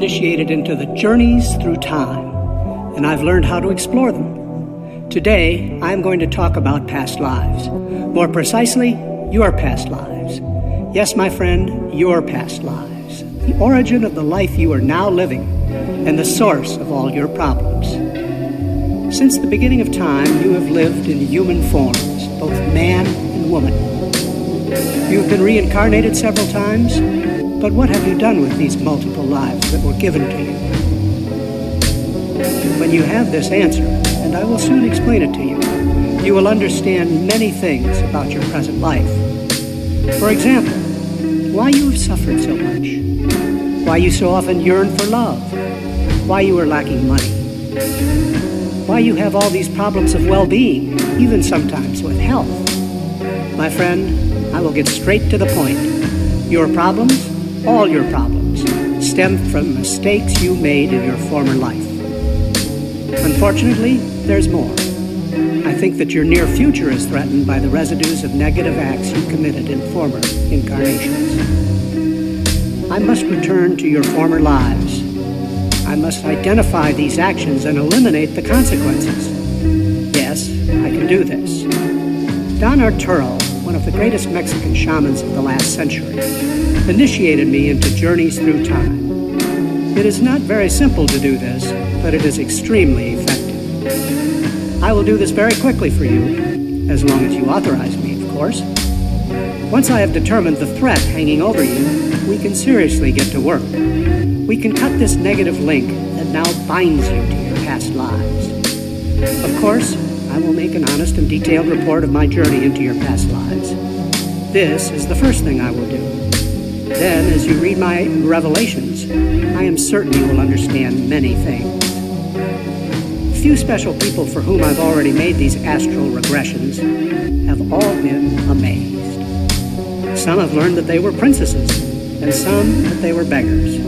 initiated into the journeys through time, and I've learned how to explore them. Today, I'm going to talk about past lives. More precisely, your past lives. Yes, my friend, your past lives. The origin of the life you are now living, and the source of all your problems. Since the beginning of time, you have lived in human forms, both man and woman. You have been reincarnated several times, but what have you done with these multiple lives that were given to you? When you have this answer, and I will soon explain it to you, you will understand many things about your present life. For example, why you have suffered so much, why you so often yearn for love, why you are lacking money, why you have all these problems of well-being, even sometimes with health. My friend, I will get straight to the point. Your problems, all your problems, stem from mistakes you made in your former life. Unfortunately, there's more. I think that your near future is threatened by the residues of negative acts you committed in former incarnations. I must return to your former lives. I must identify these actions and eliminate the consequences. Yes, I can do this. Don Arturo, one of the greatest Mexican shamans of the last century, initiated me into journeys through time. It is not very simple to do this, but it is extremely effective. I will do this very quickly for you, as long as you authorize me, of course. Once I have determined the threat hanging over you, we can seriously get to work. We can cut this negative link that now binds you to your past lives. Of course, I will make an honest and detailed report of my journey into your past lives. This is the first thing I will do. Then, as you read my revelations, I am certain you will understand many things. Few special people for whom I've already made these astral regressions have all been amazed. Some have learned that they were princesses, and some that they were beggars.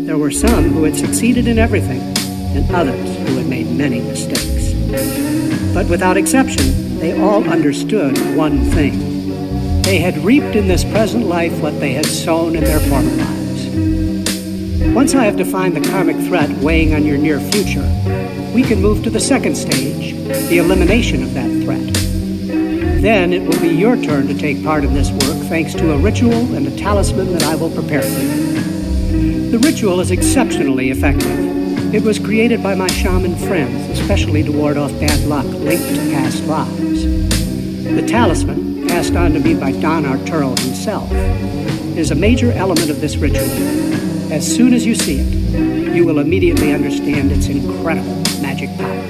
There were some who had succeeded in everything, and others who had made many mistakes. But without exception, they all understood one thing. They had reaped in this present life what they had sown in their former lives. Once I have defined the karmic threat weighing on your near future, we can move to the second stage, the elimination of that threat. Then it will be your turn to take part in this work thanks to a ritual and a talisman that I will prepare for you. The ritual is exceptionally effective. It was created by my shaman friends, especially to ward off bad luck linked to past lives. The talisman, passed on to me by Don Arturo himself, is a major element of this ritual. As soon as you see it, you will immediately understand its incredible magic power.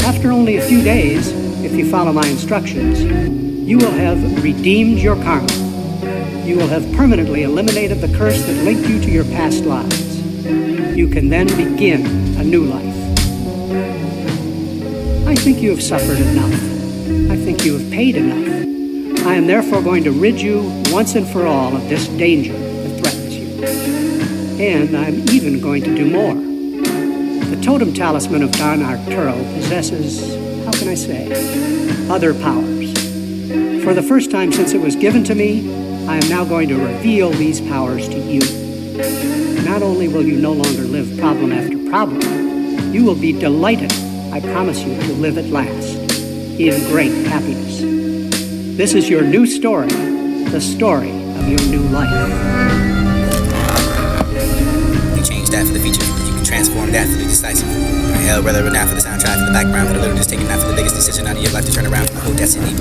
After only a few days, if you follow my instructions, you will have redeemed your karma. You will have permanently eliminated the curse that linked you to your past lives. You can then begin a new life. I think you have suffered enough. I think you have paid enough. I am therefore going to rid you once and for all of this danger that threatens you. And I'm even going to do more. The totem talisman of Don Arturo possesses, how can I say, other powers. For the first time since it was given to me, I am now going to reveal these powers to you. Not only will you no longer live problem after problem, you will be delighted, I promise you, to live at last, in great happiness. This is your new story, the story of your new life. You change that for the feature, you can transform that for the decisive. Hell, rather not for the soundtrack, for the background, for the little just taking that for the biggest decision out of your life to turn around from the whole destiny.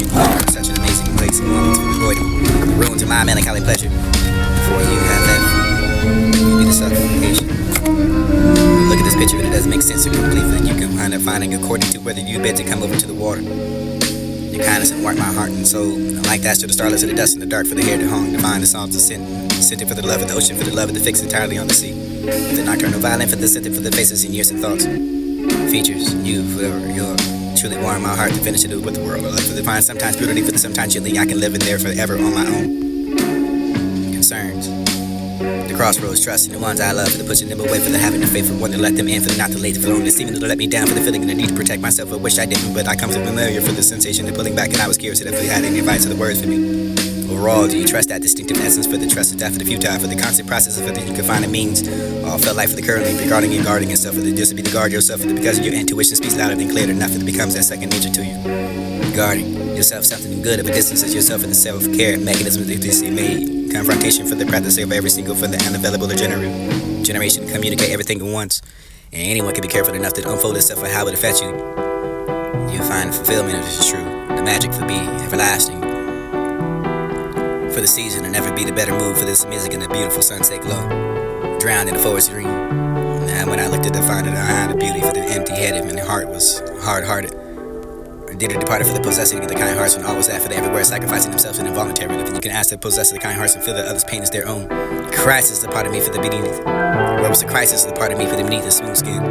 Such an amazing place, and moments to avoid them. Ruin to my melancholy pleasure. Before you have that, you'll be the suffocation. Look at this picture, it doesn't make sense or complete that you can wind up finding according to whether you bid to come over to the water. Your kindness and warmth my heart and soul. Like that to the starless of the dust in the dark for the hair to hong, divine the psalms of sin. Scented for the love of the ocean, for the love of the fix entirely on the sea. The nocturnal violin for the scented for the faces and years and thoughts. Features, you, forever, your truly warm my heart to finish it with the world. For the divine, sometimes brutally, for the sometimes gently, I can live in there forever on my own. Concerns. The crossroads, trusting the ones I love, for the pushing them away, for the having the faith, for one to let them in, for the not to late, for the loneliness, even to let me down, for the feeling and the need to protect myself. I wish I didn't, but I come to familiar for the sensation of pulling back, and I was curious if you had any advice or the words for me. Overall, do you trust that distinctive essence for the trust of death, for the futile, for the constant process of that you can find a means? All felt like for the currently regarding and guarding yourself, for the just to be the guard yourself, for the because of your intuition speaks louder than clear enough, it becomes that second nature to you. Guarding yourself, something good of a distance as yourself for the self-care mechanism that this made. Confrontation for the practice of every single for the unavailable to generation communicate everything at once. And anyone can be careful enough to unfold itself for how it affects you. You'll find fulfillment if it's true. The magic for be everlasting. For the season, and never be the better mood for this music and the beautiful sunset glow. Drowned in the forest dream. And when I looked at the find it, I had the beauty for the empty-headed, and the heart was hard-hearted. Did it departed for the possessing of the kind hearts, and always that for the everywhere, sacrificing themselves in involuntary living. You can ask the possessor of the kind hearts and feel that others' pain is their own. Crisis is the part of me for the beneath. Where was the crisis is the part of me for the beneath the smooth skin?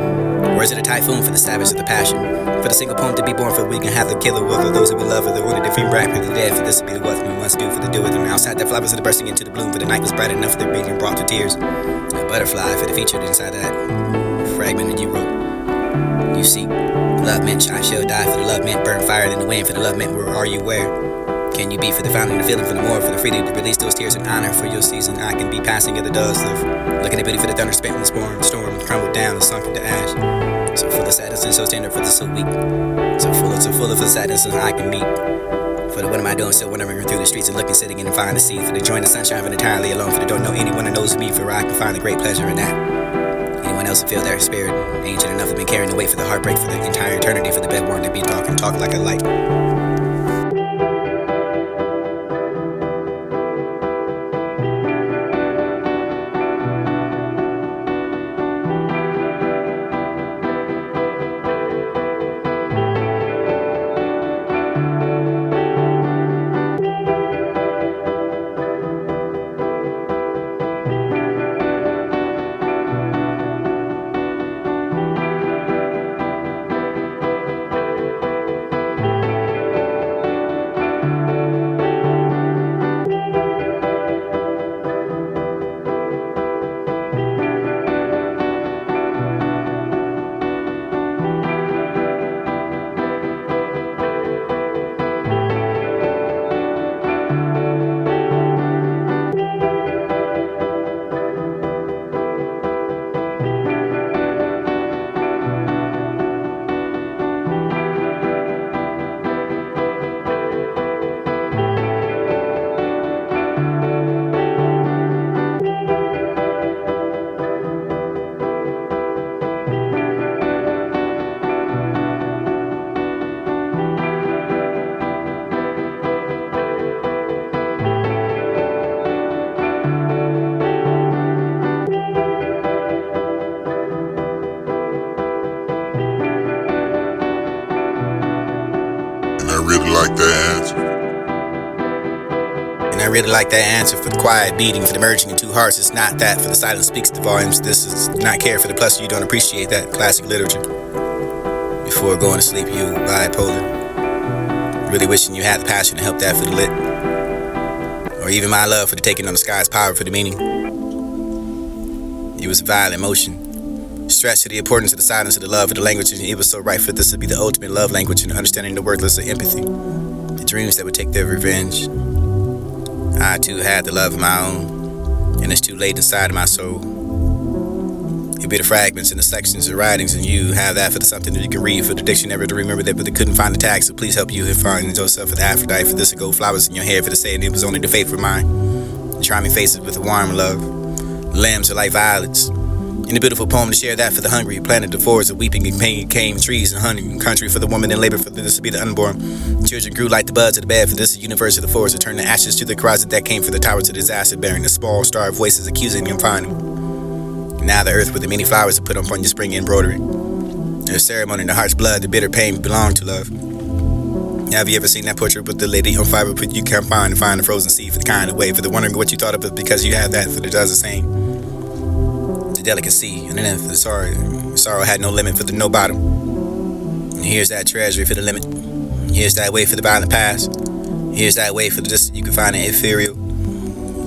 Or is it a typhoon for the savage of the passion? For the single poem to be born for we can have the killer wolf of those who will love, or the one to defeat rap for the dead, for this to be the what we must do for the do with them. Outside the flowers are bursting into the bloom, for the night was bright enough for the breathing brought to tears. A butterfly for the featured inside that fragment that you wrote. You seek love meant I shall die, for the love meant burn fire in the wind, for the love meant where are you where? Can you be for the fountain, the feeling for the more, for the freedom to release those tears in honor for your season? I can be passing of the doves live, looking at beauty for the thunder spent in the storm crumbled down and sunk into ash. So full of sadness and so tender for the so weak, so full of the sadness and I can meet. For the what am I doing, still wandering through the streets and looking, sitting in and find the sea, for the joy and the sunshine of entirely alone, for the don't know anyone that knows me, for I can find the great pleasure in that. Anyone else who feel their spirit ancient enough have been carrying the weight for the heartbreak for the entire eternity, for the bedworn to be talk like a light. I really like that answer for the quiet beating, for the merging in two hearts. It's not that, for the silence speaks the volumes. This is not care for the plus, you don't appreciate that classic literature. Before going to sleep, you bipolar. Really wishing you had the passion to help that for the lit. Or even my love for the taking on the sky's power for the meaning. It was a violent motion. Stress to the importance of the silence of the love of the language, and it was so right for this to be the ultimate love language and understanding the worthless of empathy. The dreams that would take their revenge. I too had the love of my own, and it's too late inside of my soul. It'd be the fragments and the sections of writings, and you have that for the something that you can read for the dictionary to remember that, but they couldn't find the tag, so please help you find yourself for the Aphrodite, for this to go flowers in your hair, for the saying it was only the fate for mine. The charming faces with a warm love, the limbs are like violets. In the beautiful poem to share that for the hungry, planted the forests of weeping and pain came, trees and honey, and country for the woman in labor, for this to be the unborn. Children grew like the buds of the bed, for this universe of the forest to turn the ashes to the closet that came for the towers of disaster, bearing the small star of voices accusing and finding. Now the earth with the many flowers to put upon your spring embroidery. There's ceremony in the heart's blood, the bitter pain belong to love. Have you ever seen that portrait with the lady on fire, but you can't find the frozen sea for the kind of way, for the wondering what you thought of it because you have that, for the does the same. Delicacy, and then for the sorrow had no limit for the no bottom. And here's that treasury for the limit. Here's that way for the violent past. Here's that way for the distant you can find an ethereal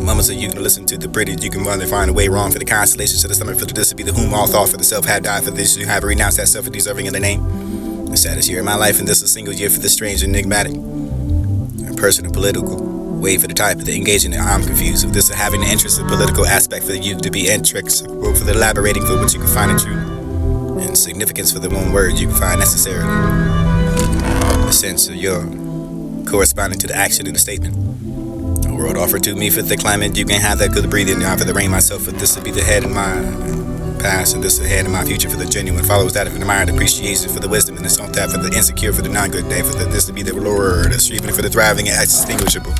moments of you can listen to the pretty, you can run and find a way wrong for the constellations to the stomach, for the this to be the whom all thought for the self had died for this, you have renounced that self for deserving of the name. The saddest year of my life, and this a single year for the strange, enigmatic, and personal, political. Wait for the type of the engaging, I'm confused if this is having the interest of political aspect for you to be intricate, for the elaborating for what you can find in truth, and significance for the one word you can find necessarily. The sense of your corresponding to the action in the statement. The world offered to me for the climate, you can have that good breathing, I for the rain myself, for this to be the head in my past, and this ahead in my future for the genuine follows that of an admired appreciation for the wisdom and the song that for the insecure, for the non-good day, for the this to be the lower, the striving for the thriving and extinguishable.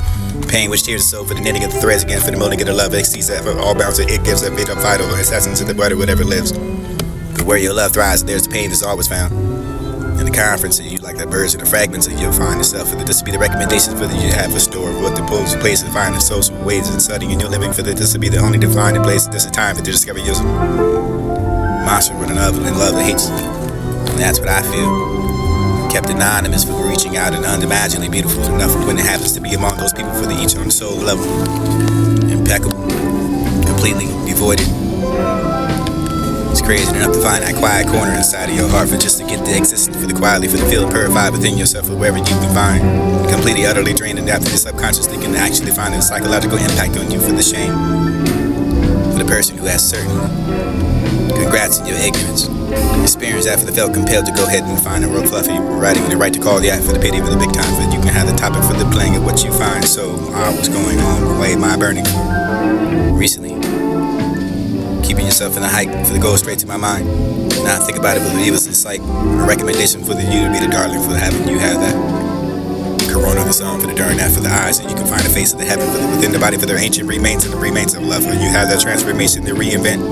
Pain which tears the soul for the knitting of the threads again, for the molding of the love exceeds that for all bounds it gives that made up vital assassins to the butter whatever lives. But where your love thrives, there's pain that's always found. In the conference, you like that birds and the fragments, and you'll find yourself for this to be the recommendations for that you have a store of what the pose place and find in social ways and studying in your living for this to be the only defined place. This is time for to discover your monster running up and love that hates. And that's what I feel. Kept anonymous for reaching out and unimaginably beautiful enough when it happens to be among those people for the each on the soul level. Impeccable, completely devoided. It's crazy enough to find that quiet corner inside of your heart for just to get the existence for the quietly, for the feeling purified within yourself, or wherever you can find. Completely, utterly drained and after the subconscious thinking to actually find a psychological impact on you for the shame. For the person who has certainty. Congrats on your ignorance. Experience after the felt compelled to go ahead and find a real fluffy writing the right to call the act for the pity for the big time, for you can have the topic for the playing of what you find. So what's going on, way my burning recently. Keeping yourself in the hike for the goal straight to my mind. Now I think about it, believe it's like a recommendation for you to be the darling for having you have that corona of the sun for the during that for the eyes, and you can find the face of the heaven for the within the body for their ancient remains and the remains of love, and you have that transformation to reinvent.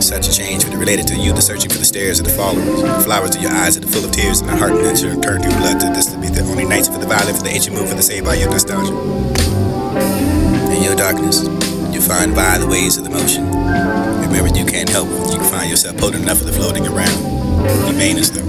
Such a change for the related to you, the searching for the stairs of the followers, the flowers of your eyes are the full of tears, and the heart that you turn through blood to this to be the only nights for the violet for the ancient move for the saved by your nostalgia. In your darkness, you find by the ways of the motion. Remember, you can't help it. You can find yourself potent enough of the floating around. Humanest though.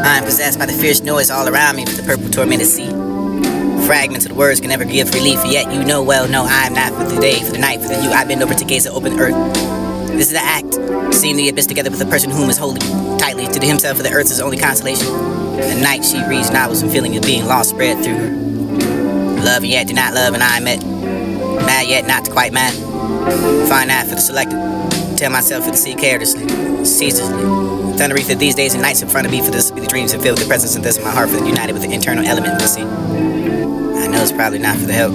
I'm possessed by the fierce noise all around me, with the purple tormented sea. Fragments of the words can never give relief, yet you know well, no, I am not for the day, for the night, for the you. I bend over to gaze at open earth. This is the act, seeing the abyss together with a person whom is holding tightly to himself, for the earth is his only consolation. At night she reads novels and feeling of being lost spread through her. Love and yet do not love, and I am met. Mad yet not quite mad. Find that for the selected. Tell myself for the sea carelessly, ceaselessly. Thundery for these days and nights in front of me, for this will be the dreams and filled with the presence and this in my heart, for the united with the internal element of the sea. I know it's probably not for the help.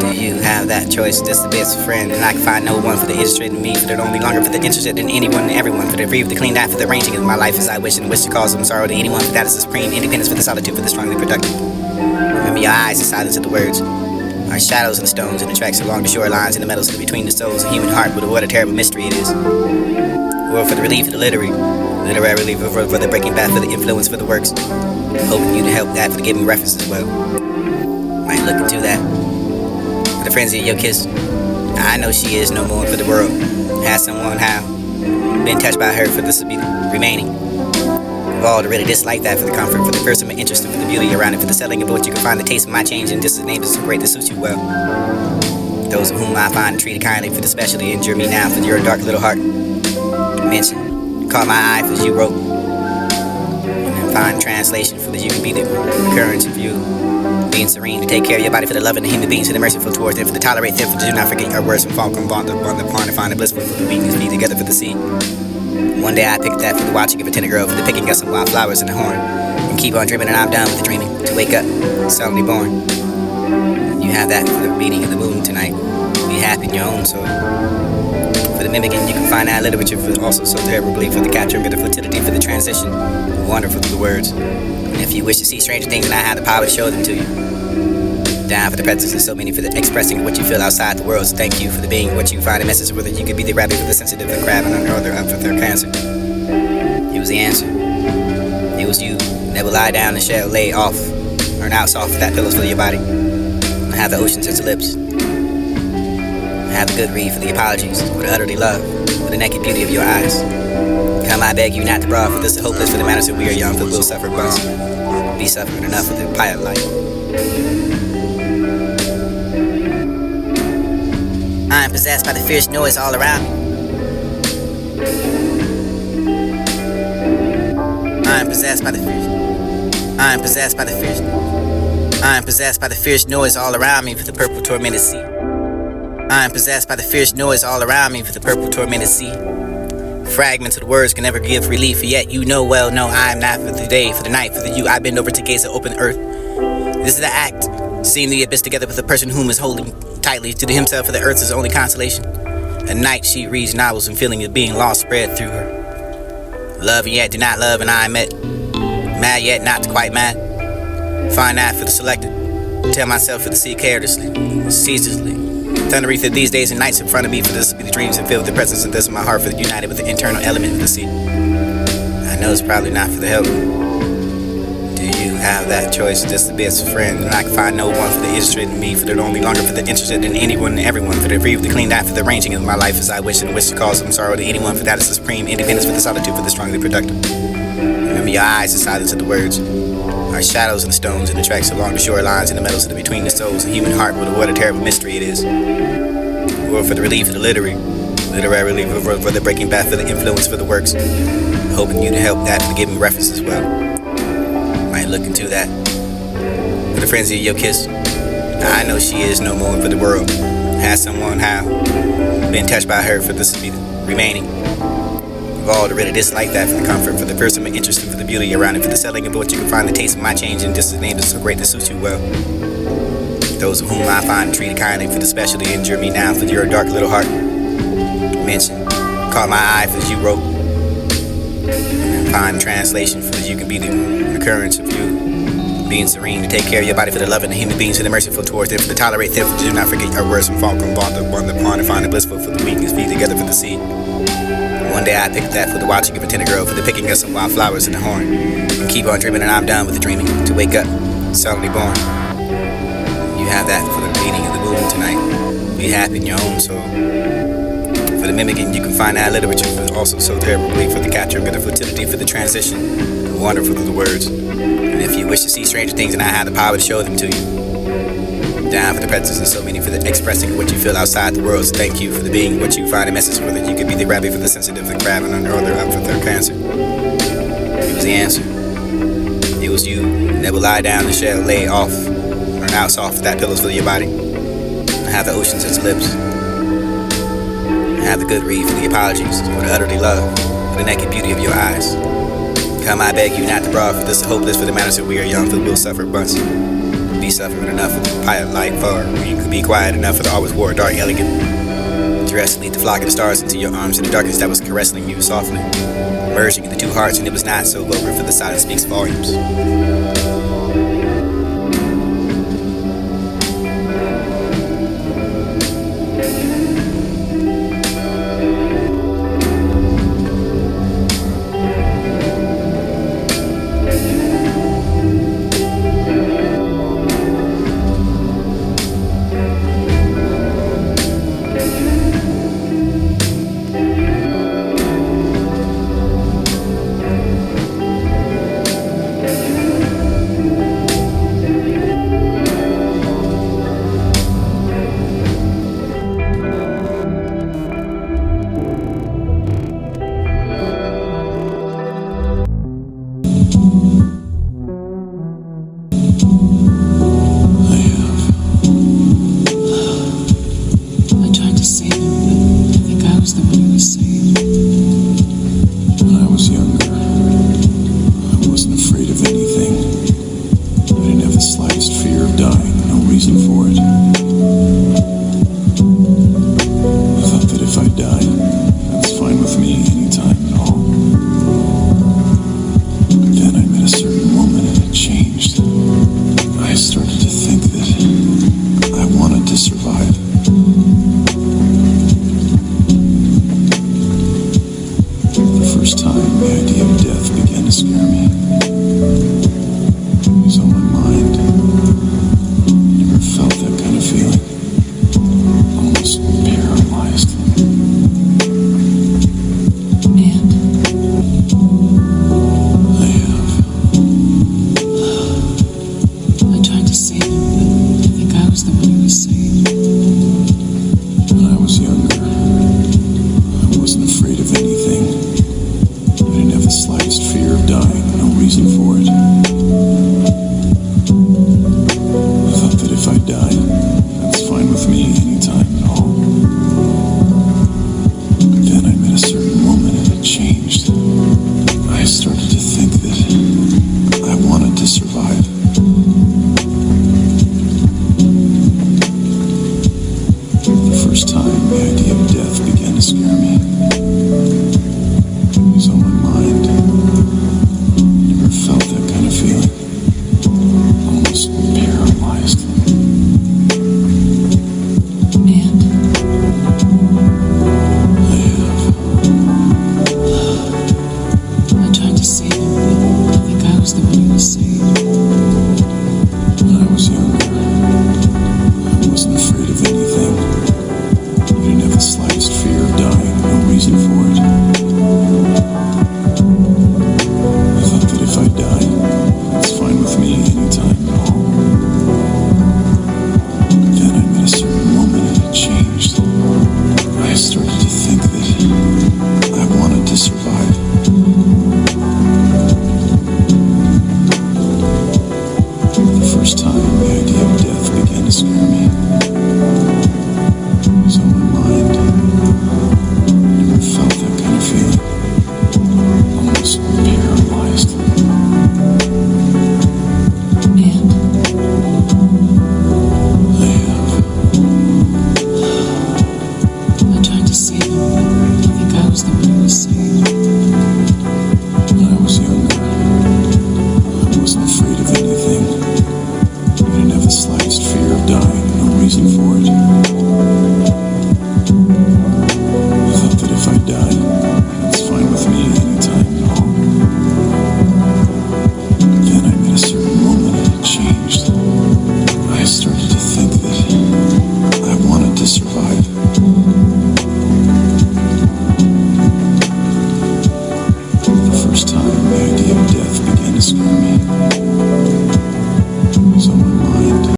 Do you have that choice? Just the best friend, and I can find no one for the interested in me, for they're only longer for the interested in anyone and everyone, for the free of the clean that for the arranging of my life as I wish, and wish to cause them sorrow to anyone, for that is the supreme independence, for the solitude, for the strongly productive. Remember your eyes, the silence of the words. Our shadows and the stones and the tracks along the shorelines and the metals between the souls, the human heart, what a terrible mystery it is. Or for the relief of the literary relief, for the breaking back, for the influence, for the works. Hoping you to help that, for the giving reference as well. Might look into that. For the frenzy of your kiss. I know she is no more for the world. Has someone how been touched by her, for this to be remaining. Of all to really dislike that, for the comfort, for the fearsome interest, and for the beauty around it, for the settling of what you can find the taste of my change, and this name is so great that suits you well. Those of whom I find treated kindly, for the specially injure me now, for your dark little heart. Mention, caught my eye for you wrote, and then find translation for that you can be the occurrence of you being serene, to take care of your body for the love and the human beings, for the merciful towards them, for the tolerate them, for the do not forget our words from Falcon, bond upon and find the blissful for the weak is be together for the seed. One day I picked that for the watching of a tender girl, for the picking up some wildflowers in the horn, and keep on dreaming and I'm done with the dreaming, to wake up, suddenly born. You have that for the reading of the moon tonight. Be happy in your own soul. For the mimicking, you can find that literature for also so terribly, for the capturing of the fertility, for the transition, wonderful through the words. And if you wish to see stranger things, and I have the power to show them to you. Down for the presence of so many, for the expressing what you feel outside the world. So thank you for the being what you find a message for, that you could be the rabbit for the sensitive, the crab, and another up for their cancer. It was the answer. It was you. Never lie down and shall lay off, or now soft that pillows for your body. And have the oceans as the lips. And have the good read for the apologies, for the utterly love, for the naked beauty of your eyes. Come, I beg you not to brood, for this is hopeless, for the matters that we are young, for we'll suffer once. Be suffering enough for the pilot life. I am possessed by the fierce noise all around me. I am possessed by the fierce. I am possessed by the fierce. I am possessed by the fierce noise all around me, for the purple tormented sea. I am possessed by the fierce noise all around me, for the purple tormented sea. Fragments of the words can never give relief, yet you know well, no, I am not for the day, for the night, for the you. I bend over to gaze at open earth. This is the act, seeing the abyss together with the person whom is holding tightly to himself, for the earth's his only consolation. At night she reads novels and feeling of being lost spread through her. Love and yet do not love, and I am met. Mad yet not quite mad. Find that for the selected. Tell myself for the sea carelessly, ceaselessly. Thundering through these days and nights in front of me, for this will be the dreams and filled with the presence and this of my heart, for the united with the internal element of the sea. I know it's probably not for the help. Do you have that choice just to be as a friend? And I can find no one for the interested in me, for the only longer for the interested in anyone and everyone, for the breathe, the clean that for the arranging of my life as I wish, and wish to cause some sorrow to anyone, for that is the supreme independence, for the solitude, for the strongly productive. Remember your eyes, the silence of the words. Our shadows and the stones and the tracks along the shorelines and the metals of the between the souls and human heart, what a terrible mystery it is. Or for the relief of the literary relief, for the breaking back, for the influence, for the works. Hoping you to help that for giving reference as well. Might look into that. For the frenzy of your kiss. I know she is no more for the world. Has someone how been touched by her, for this to be the remaining. Of all the really dislike that, for the comfort, for the fearsome and interesting, for the beauty around it, for the selling of what you can find, the taste of my change, and just the name is so great that suits you well. Those of whom I find treated kindly, for the special to injure me now, for your dark little heart. Mention, caught my eye, for you wrote. And find translation, for you can be the recurrence of you. Being serene, to take care of your body, for the love and the human beings, for the merciful towards them, for the tolerate them, for do not forget our words from Falcon, bond upon and find the blissful, for the weak is be together for the seed. One day I picked that for the watching of a tender girl, for the picking up some wildflowers in the horn, and keep on dreaming and I'm done with the dreaming, to wake up, suddenly born. You have that for the reading of the moon tonight. Be happy in your own soul. For the mimicking, you can find that literature, for also so terribly, for the capturing of the fertility, for the transition, wonderful through the words. And if you wish to see stranger things, and I have the power to show them to you. Down for the presence of so many, for the expressing what you feel outside the world. So thank you for the being what you find a message for, that you could be the rabbit for the sensitive, the crab, and another up for their cancer. It was the answer. It was you. Never lie down and shall lay off, or now soft that pillows for your body. And have the oceans as lips. And have the good read for the apologies, for the utterly love, for the naked beauty of your eyes. Come, I beg you not to brood, for this is hopeless, for the matters that we are young, for we'll suffer once. Be suffering enough for the pilot like far, where you could be quiet enough for the always war dark elegant. Dressed to lead the flock of the stars into your arms in the darkness that was caressing you softly, merging in the two hearts, and it was not so vulgar, for the silence speaks volumes. save him, but I think I was the one who was saved. When I was younger, I wasn't afraid of anything. I didn't have the slightest fear of dying, no reason for it. I thought that if I died, that's fine with me anytime at all. But then I met a certain woman and it changed. I started to think that I wanted to survive. For the first time, the idea of death began to scare me. It was on my mind. Never felt that kind of feeling. Almost paralyzed. And I have. I tried to save him, but I think I was the one who was saved. When I was younger, I wasn't afraid of anything. I didn't have the slightest fear of dying, no reason for it. I thought that if I died, that's fine with me anytime at all. But then I met a certain woman and it changed. I started to think that I wanted to survive. For the first time,